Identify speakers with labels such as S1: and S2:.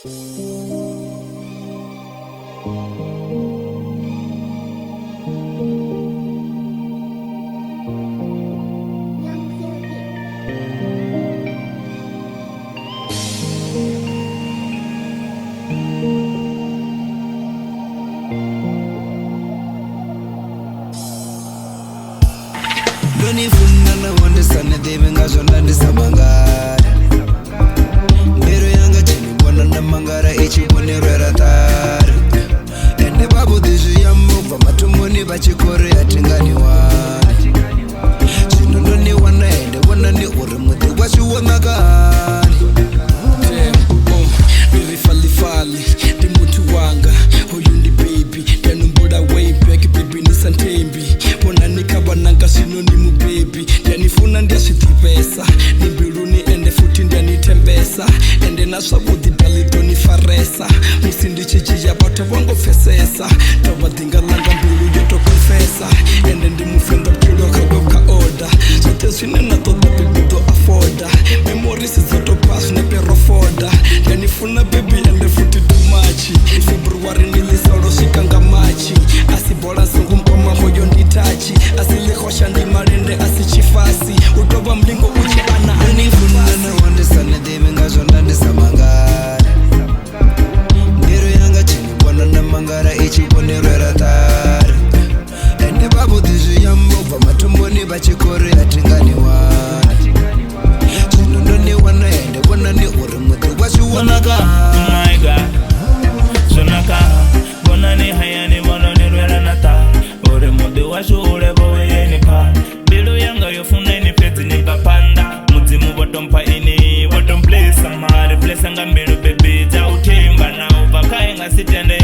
S1: Ndonifuna nawandisana devi ngazvona ndisamangara mbero yanga chinibona namangara ichibonerwera tari ende vavudhi zviyambo bva matomoni vachikore yatinganiwani zvino ndoniwana ende wonani uri mudhi wachiwonakani ndirifalifali ndi mutu wanga uyu ndi baby ndanomboda way back baby nisantembi bona nikavananga zvino ndi mubebi ndanifuna ndiyazvidhipesa nimbiluni ende futi ndanitembesa ende nasvavudhi dalitonifaresa musi ndichichiya vato vangopfesesa tavadhingalanga mbilu yotokonfesa ende ndimufenda pulokawebkaoda zvote zvine natoda bebido afoda memorisi zotopas neperofoda ndanifuna bebi ende futi tumachi februari nilisalo svikanga machi asi bola sungumkoma moyo nditachi asi lihosha ndimarende asi chifasi utova mlingo uchiana anifuna wandisana devi ngazvona ndisamangara mbero yanga chinibona namangara ichibonerwera tari ende vavudhi zviyambo bva matomboni vachikore yatinganiwani zvino ndoniwana ende wonani uri mudhi wachiwonaka
S2: Sonaka, bonani hayani mononerwera nata uri mudhi washo urevoweyenipa mbilu yanga yofuna inipedzi nikapanda mudzimu votompa ini votomplesa mari plesanga mbilu bebi dzautemba nao vakainga sitende